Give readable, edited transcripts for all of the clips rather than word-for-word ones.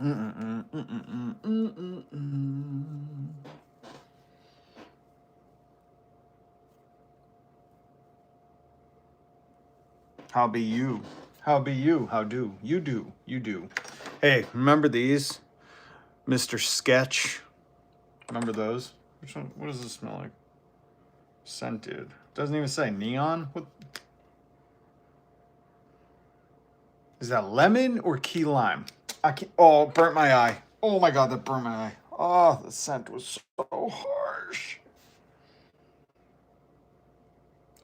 How be you? How be you? How do? You do. You do. Hey, remember these? Mr. Sketch. Remember those? Which one? What does this smell like? Scented. Doesn't even say neon. What? Is that lemon or key lime? I can't. Oh, burnt my eye. Oh my god, that burnt my eye. Oh, the scent was so harsh.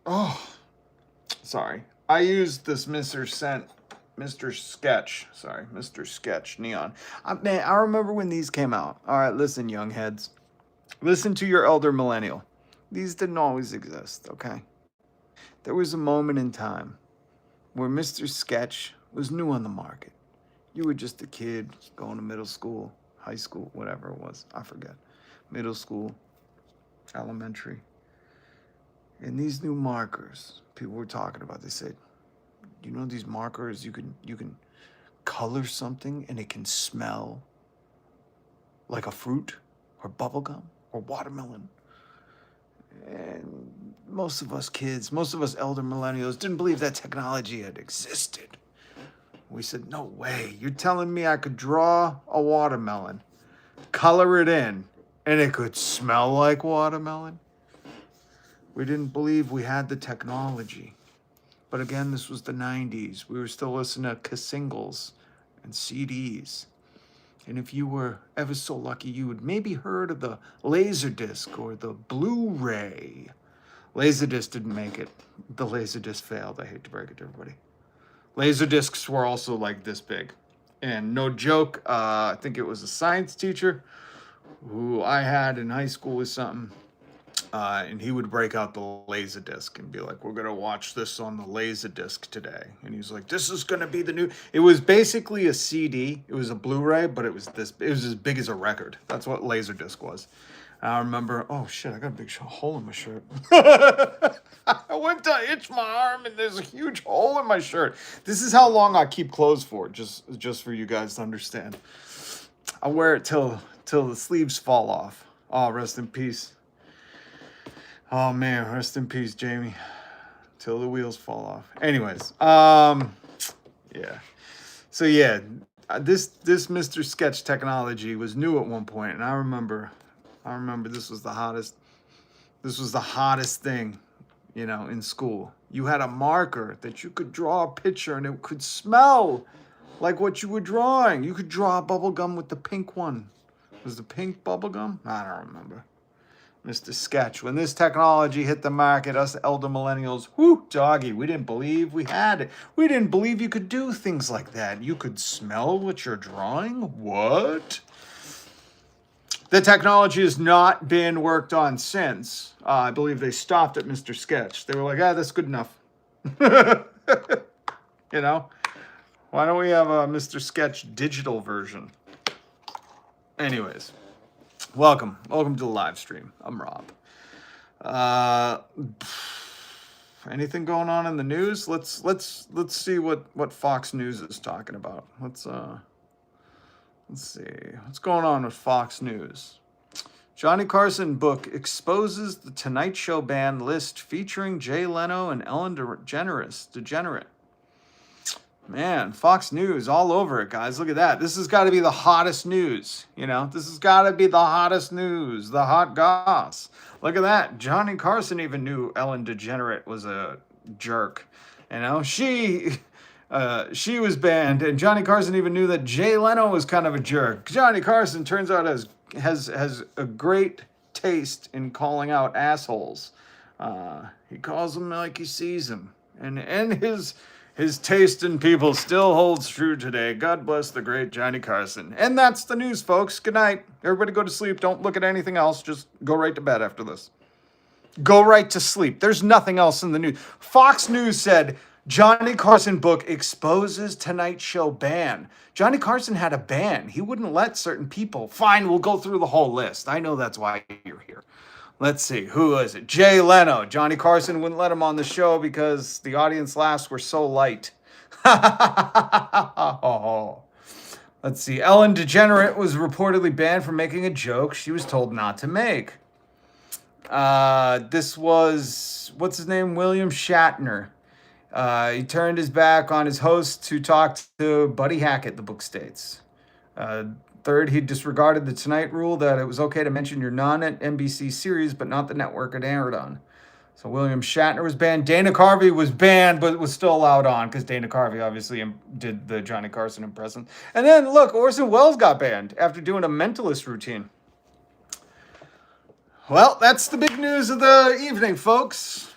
Oh, sorry. I used this Mr. Sketch neon. Man, I remember when these came out. All right, listen, young heads. Listen to your elder millennial. These didn't always exist, okay? There was a moment in time where Mr. Sketch was new on the market. You were just a kid going to middle school, high school, whatever it was. I forget. Middle school, elementary. And these new markers, people were talking about, they said, you know these markers, you can color something and it can smell like a fruit or bubblegum or watermelon. And most of us kids, most of us elder millennials didn't believe that technology had existed. We said, no way. You're telling me I could draw a watermelon, color it in, and it could smell like watermelon? We didn't believe we had the technology. But again, this was the 90s. We were still listening to singles and CDs. And if you were ever so lucky, you had maybe heard of the Laserdisc or the Blu-ray. Laserdisc didn't make it. The Laserdisc failed. I hate to break it to everybody. Laserdiscs were also like this big. And no joke, I think it was a science teacher who I had in high school or something. And he would break out the Laserdisc and be like, we're going to watch this on the Laserdisc today. And he's like, this is going to be the new... It was basically a CD. It was a Blu-ray, but it was as big as a record. That's what Laserdisc was. And I remember, oh shit, I got a big hole in my shirt. I went to itch my arm and there's a huge hole in my shirt. This is how long I keep clothes for, just for you guys to understand. I wear it till the sleeves fall off. Oh, rest in peace. Oh man, rest in peace, Jamie. Till the wheels fall off. Anyways, yeah. So yeah, this Mr. Sketch technology was new at one point, and I remember this was the hottest thing, you know, in school. You had a marker that you could draw a picture and it could smell like what you were drawing. You could draw a bubble gum with the pink one. Was the pink bubble gum? I don't remember. Mr. Sketch. When this technology hit the market, us elder millennials, whoo, doggy, we didn't believe we had it. We didn't believe you could do things like that. You could smell what you're drawing? What? The technology has not been worked on since. I believe they stopped at Mr. Sketch. They were like, that's good enough. You know? Why don't we have a Mr. Sketch digital version? Anyways. Welcome to the live stream. I'm Rob. Anything going on in the news? Let's see what Fox News is talking about. Let's see what's going on with Fox News. Johnny Carson book exposes the Tonight Show ban list featuring Jay Leno and Ellen DeGenerate. Man, Fox News all over it, guys. Look at that. This has got to be the hottest news. You know, this has got to be the hottest news, the hot goss. Look at that. Johnny Carson even knew Ellen DeGenerate was a jerk. You know, she was banned, and Johnny Carson even knew that Jay Leno was kind of a jerk. Johnny Carson turns out has a great taste in calling out assholes. He calls them like he sees them, and his taste in people still holds true today. God bless the great Johnny Carson. And that's the news, folks. Good night. Everybody go to sleep. Don't look at anything else. Just go right to bed after this. Go right to sleep. There's nothing else in the news. Fox News said, Johnny Carson book exposes Tonight Show ban. Johnny Carson had a ban. He wouldn't let certain people. Fine, we'll go through the whole list. I know that's why you're here. Let's see, who is it? Jay Leno. Johnny Carson wouldn't let him on the show because the audience laughs were so light. Oh. Let's see. Ellen DeGenerate was reportedly banned from making a joke she was told not to make. This was, what's his name? William Shatner. He turned his back on his host to talk to Buddy Hackett, the book states. Third, he disregarded the Tonight rule that it was okay to mention your non-NBC series, but not the network it aired on. So William Shatner was banned. Dana Carvey was banned, but was still allowed on because Dana Carvey obviously did the Johnny Carson impression. And then, look, Orson Welles got banned after doing a mentalist routine. Well, that's the big news of the evening, folks.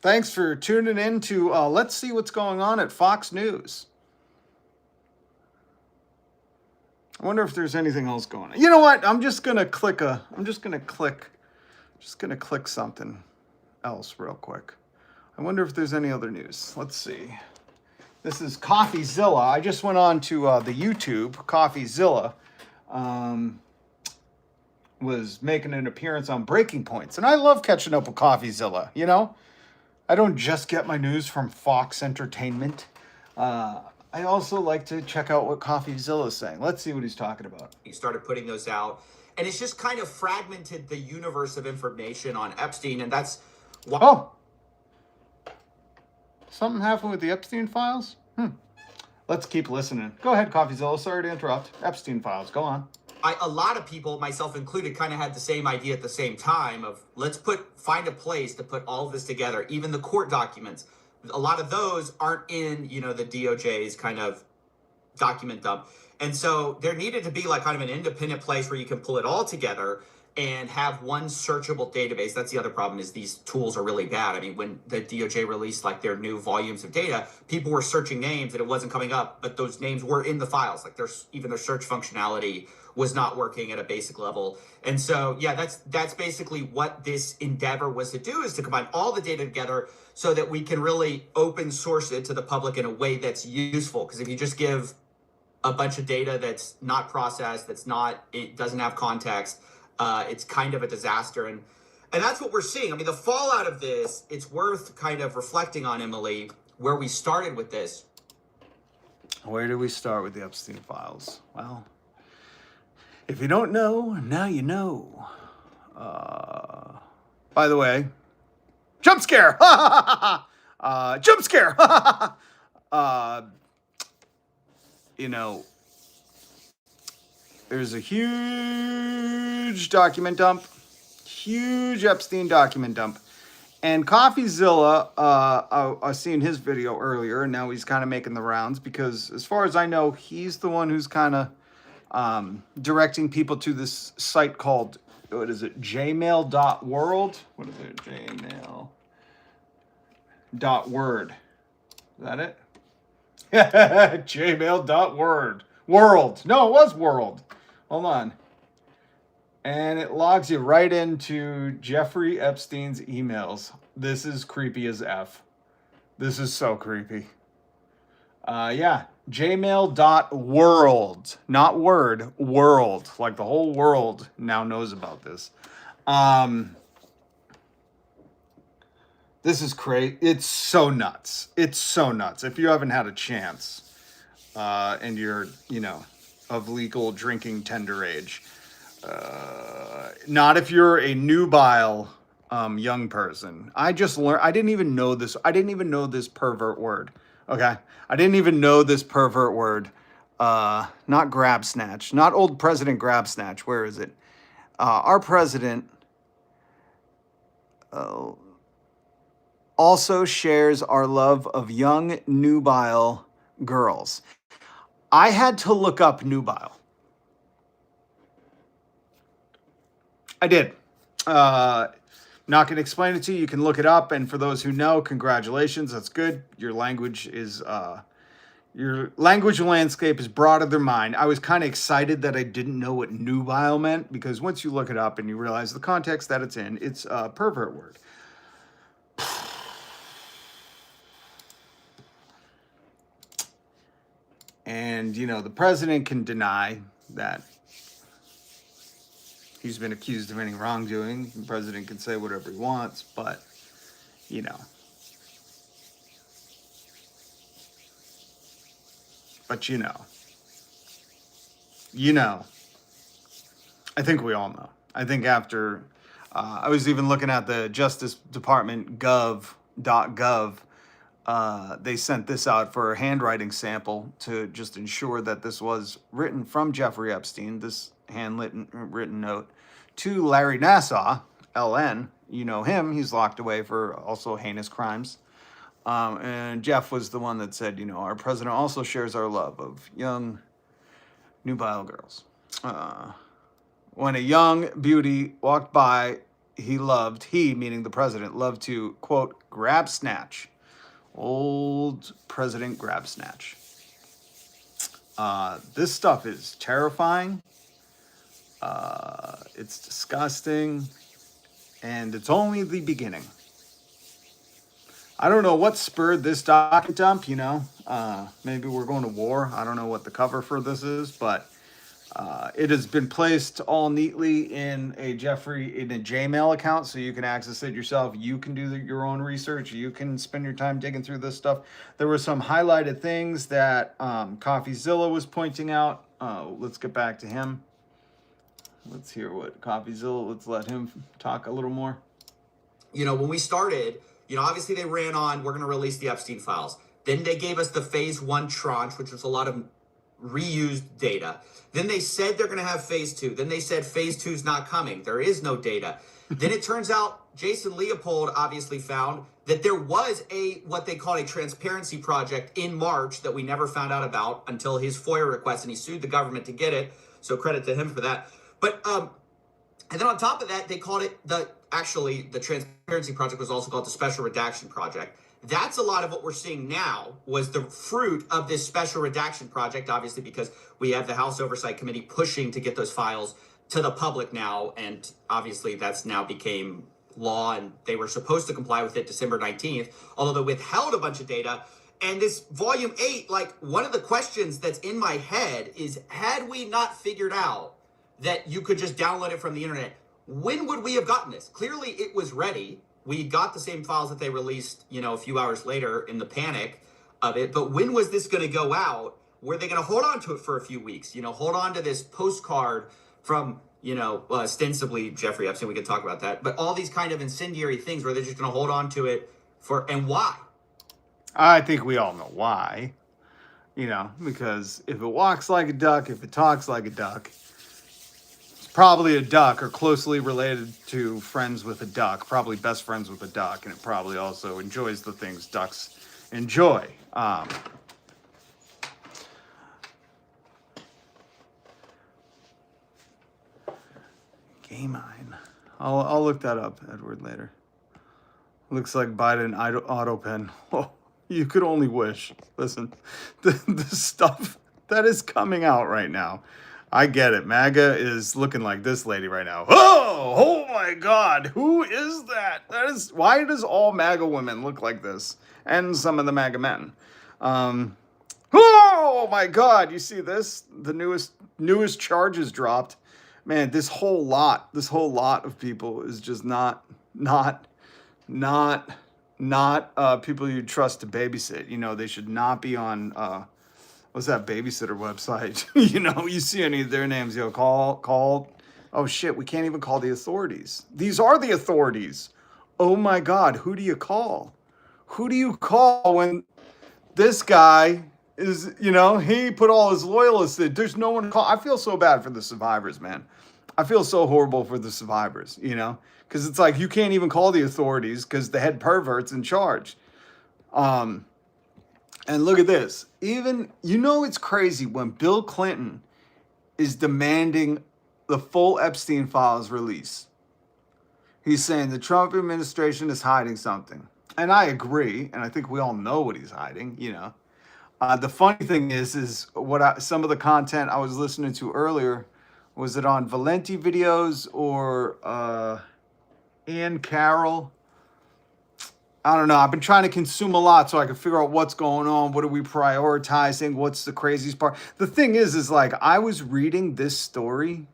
Thanks for tuning in to Let's See What's Going On at Fox News. I wonder if there's anything else going on. You know what? I'm just gonna click something else real quick. I wonder if there's any other news. Let's see. This is CoffeeZilla. I just went on to the YouTube. CoffeeZilla was making an appearance on Breaking Points, and I love catching up with CoffeeZilla. You know, I don't just get my news from Fox Entertainment. I also like to check out what CoffeeZilla is saying. Let's see what he's talking about. He started putting those out, and it's just kind of fragmented the universe of information on Epstein, and that's why... Oh! Something happened with the Epstein Files? Let's keep listening. Go ahead, CoffeeZilla. Sorry to interrupt. Epstein Files. Go on. A lot of people, myself included, kind of had the same idea at the same time of let's find a place to put all of this together, even the court documents. A lot of those aren't in, the DOJ's kind of document dump. And so there needed to be like kind of an independent place where you can pull it all together and have one searchable database. That's the other problem, is these tools are really bad. I mean, when the DOJ released like their new volumes of data, people were searching names and it wasn't coming up, but those names were in the files. Like even their search functionality was not working at a basic level. And so, yeah, that's basically what this endeavor was to do, is to combine all the data together so that we can really open source it to the public in a way that's useful. Because if you just give a bunch of data that's not processed, it doesn't have context, it's kind of a disaster. And that's what we're seeing. I mean, the fallout of this, it's worth kind of reflecting on, Emily, where we started with this. Where did we start with the Epstein Files? Well, if you don't know, now you know. By the way, jump scare! Jump scare! There's a huge document dump, huge Epstein document dump. And CoffeeZilla, I seen his video earlier, and now he's kind of making the rounds because, as far as I know, he's the one who's kind of directing people to this site called, what is it, jmail.world? What is it, jmail.word? Is that it? jmail.word. World. No, it was world. Hold on. And it logs you right into Jeffrey Epstein's emails. This is creepy as F. This is so creepy. Yeah. Jmail.world. Not word. World. Like the whole world now knows about this. This is crazy. It's so nuts. It's so nuts. If you haven't had a chance, and you're, of legal drinking tender age, not if you're a nubile young person. I just learned. I didn't even know this. I didn't even know this pervert word. Okay, I didn't even know this pervert word. Not grab snatch. Not old President grab snatch. Where is it? Our president also shares our love of young nubile girls. I had to look up nubile. I did. Not going to explain it to you. You can look it up. And for those who know, congratulations. That's good. Your language landscape is broader than mine. I was kind of excited that I didn't know what nubile meant, because once you look it up and you realize the context that it's in, it's a pervert word. And, the president can deny that he's been accused of any wrongdoing. The president can say whatever he wants, but, you know, I think we all know. I think after, I was even looking at the Justice Department gov.gov. They sent this out for a handwriting sample to just ensure that this was written from Jeffrey Epstein, this written note, to Larry Nassau, LN. You know him. He's locked away for also heinous crimes. And Jeff was the one that said, you know, our president also shares our love of young, nubile girls. When a young beauty walked by, he, meaning the president, loved to, quote, grab snatch. Old President grab snatch. This stuff is terrifying. It's disgusting. And it's only the beginning. I don't know what spurred this docket dump, you know. Maybe we're going to war. I don't know what the cover for this is, but it has been placed all neatly in a Gmail account, so you can access it yourself. You can do your own research. You can spend your time digging through this stuff. There were some highlighted things that CoffeeZilla was pointing out. Let's get back to him. Let's hear what CoffeeZilla. Let's let him talk a little more. You know, when we started, you know, obviously they ran on, we're going to release the Epstein Files. Then they gave us the phase 1 tranche, which was a lot of reused data. Then they said they're going to have phase 2. Then they said phase 2 is not coming. There is no data. Then it turns out Jason Leopold obviously found that there was what they call a transparency project in March that we never found out about until his FOIA request, and he sued the government to get it. So credit to him for that. But and then on top of that, they called it the transparency project was also called the special redaction project. That's a lot of what we're seeing now was the fruit of this special redaction project, obviously, because we have the House Oversight Committee pushing to get those files to the public now. And obviously that's now became law, and they were supposed to comply with it December 19th, although they withheld a bunch of data. And this volume 8, like, one of the questions that's in my head is, had we not figured out that you could just download it from the internet, when would we have gotten this? Clearly it was ready. We got the same files that they released, you know, a few hours later in the panic of it. But when was this going to go out? Were they going to hold on to it for a few weeks? You know, hold on to this postcard from, you know, ostensibly Jeffrey Epstein. We could talk about that. But all these kind of incendiary things where they're just going to hold on to it for, and why? I think we all know why. You know, because if it walks like a duck, if it talks like a duck, probably a duck or closely related to friends with a duck, probably best friends with a duck, and it probably also enjoys the things ducks enjoy. Gamine. I'll look that up, Edward, later. Looks like Biden auto pen. Oh, you could only wish. Listen, the stuff that is coming out right now. I get it. MAGA is looking like this lady right now. Oh my God. Who is that? Why does all MAGA women look like this? And some of the MAGA men. Oh my God. You see this? The newest charges dropped. Man, this whole lot of people is just not people you trust to babysit. You know, they should not be on, what's that babysitter website? You know, you see any of their names, call. Oh shit, we can't even call the authorities. These are the authorities. Oh my God, who do you call? Who do you call when this guy is, you know, he put all his loyalists in. There's no one to call. I feel so bad for the survivors, man. I feel so horrible for the survivors, you know, because it's like you can't even call the authorities because the head pervert's in charge. And look at this. Even, you know, it's crazy when Bill Clinton is demanding the full Epstein Files release. He's saying the Trump administration is hiding something. And I agree. And I think we all know what he's hiding, you know. The funny thing is some of the content I was listening to earlier, was it on Valenti videos or Ann Carroll? I don't know. I've been trying to consume a lot so I can figure out what's going on. What are we prioritizing? What's the craziest part? The thing is like, I was reading this story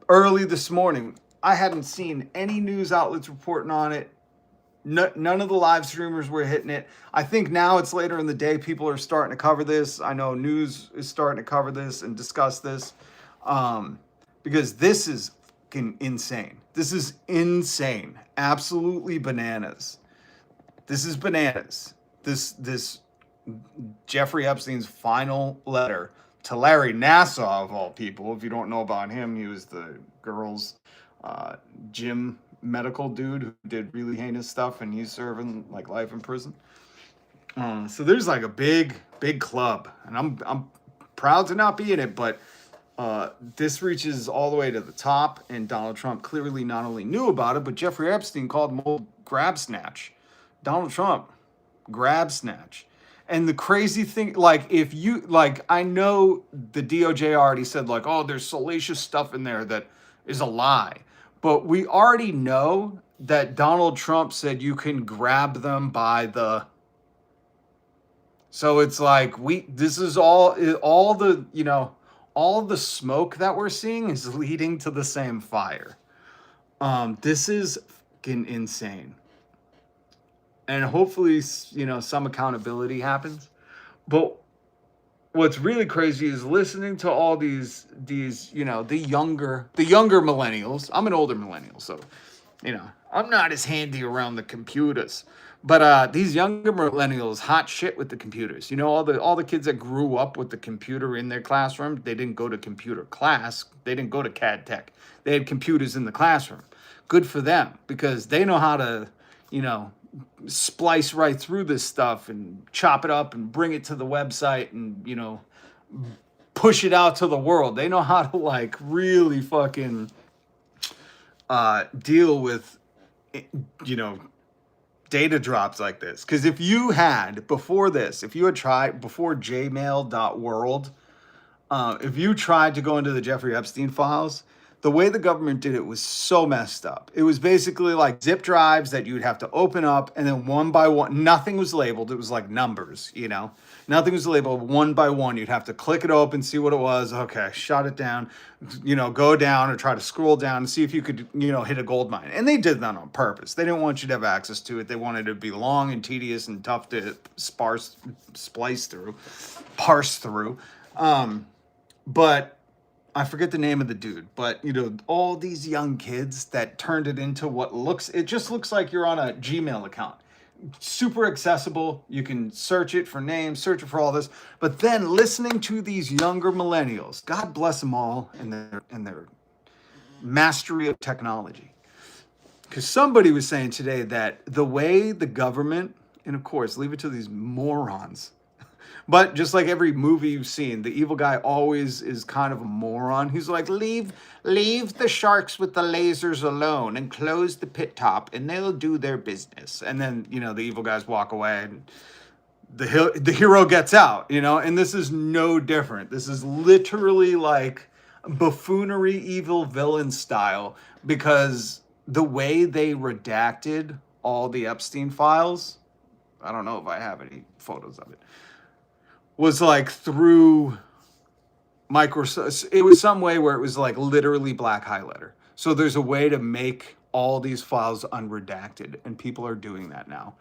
early this morning. I hadn't seen any news outlets reporting on it. none of the live streamers were hitting it. I think now it's later in the day. People are starting to cover this. I know news is starting to cover this and discuss this, because this is fucking insane. This is insane. Absolutely bananas. This is bananas. This Jeffrey Epstein's final letter to Larry Nassar, of all people. If you don't know about him, he was the girls' gym medical dude who did really heinous stuff, and he's serving like life in prison. So there's like a big club, and I'm proud to not be in it, but this reaches all the way to the top, and Donald Trump clearly not only knew about it, but Jeffrey Epstein called him old grab snatch. Donald Trump, grab snatch. And the crazy thing, like, if you, like, I know the DOJ already said, like, oh, there's salacious stuff in there that is a lie. But we already know that Donald Trump said you can grab them by the. So it's like, this is all the, all the smoke that we're seeing is leading to the same fire. This is fucking insane. And hopefully, some accountability happens. But what's really crazy is listening to all these, the younger millennials. I'm an older millennial, so, I'm not as handy around the computers. But these younger millennials, hot shit with the computers. All the kids that grew up with the computer in their classroom, they didn't go to computer class. They didn't go to CAD Tech. They had computers in the classroom. Good for them, because they know how to, splice right through this stuff and chop it up and bring it to the website and, push it out to the world. They know how to, like, really fucking deal with, data drops like this. Because if you had, before jmail.world, if you tried to go into the Jeffrey Epstein files, the way the government did it was so messed up. It was basically like zip drives that you'd have to open up, and then one by one, nothing was labeled. It was like numbers, Nothing was labeled. One by one, you'd have to click it open, see what it was. Okay, shut it down, go down or try to scroll down and see if you could, hit a gold mine. And they did that on purpose. They didn't want you to have access to it. They wanted it to be long and tedious and tough to parse through. But I forget the name of the dude, but all these young kids that turned it into it just looks like you're on a Gmail account. Super accessible. You can search it for names, search it for all this. But then listening to these younger millennials, God bless them all and their mastery of technology. Because somebody was saying today that the way the government, and of course, leave it to these morons, but just like every movie you've seen, the evil guy always is kind of a moron. He's like, leave the sharks with the lasers alone and close the pit top and they'll do their business. And then, the evil guys walk away and the hero gets out, and this is no different. This is literally like buffoonery, evil villain style, because the way they redacted all the Epstein files, I don't know if I have any photos of it, was like through Microsoft. It was some way where it was like literally black highlighter. So there's a way to make all these files unredacted, and people are doing that now,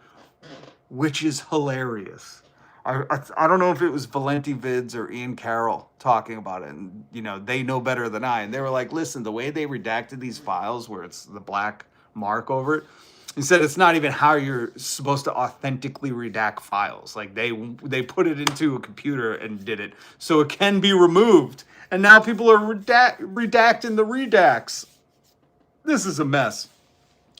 which is hilarious. I don't know if it was Valenti Vids or Ian Carroll talking about it, and they know better than I. And they were like, listen, the way they redacted these files where it's the black mark over it, he said it's not even how you're supposed to authentically redact files. Like they put it into a computer and did it so it can be removed. And now people are redacting the redacts. This is a mess.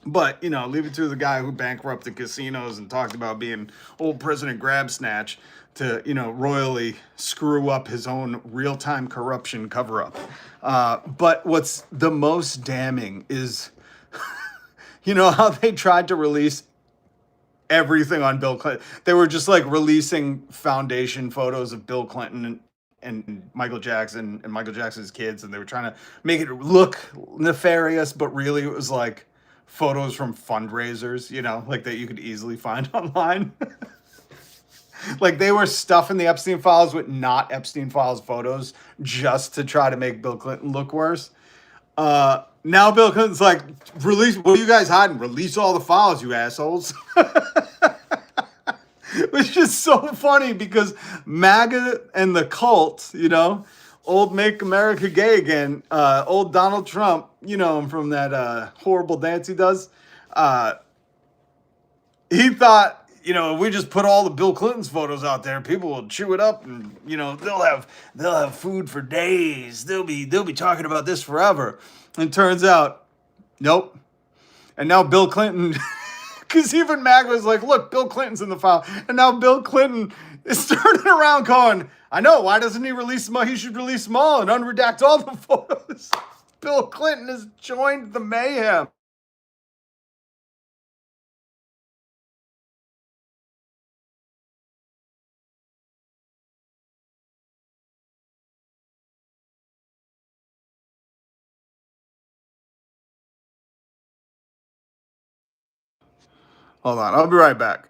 But, leave it to the guy who bankrupted casinos and talked about being old President Grab Snatch to, royally screw up his own real-time corruption cover-up. But what's the most damning is, how they tried to release everything on Bill Clinton. They were just like releasing foundation photos of Bill Clinton and Michael Jackson and Michael Jackson's kids. And they were trying to make it look nefarious, but really it was like photos from fundraisers, like that you could easily find online. Like they were stuffing the Epstein Files with not Epstein Files photos just to try to make Bill Clinton look worse. Now Bill Clinton's like, release, what are you guys hiding? Release all the files, you assholes. Which is so funny because MAGA and the cult, old Make America Gay Again, old Donald Trump, you know him from that horrible dance he does. He thought, if we just put all the Bill Clinton's photos out there, people will chew it up, and they'll have food for days. They'll be talking about this forever. And turns out, nope. And now Bill Clinton, because even MAGA was like, look, Bill Clinton's in the file. And now Bill Clinton is turning around going, I know, why doesn't he release them all? He should release them all and unredact all the photos. Bill Clinton has joined the mayhem. Hold on, I'll be right back.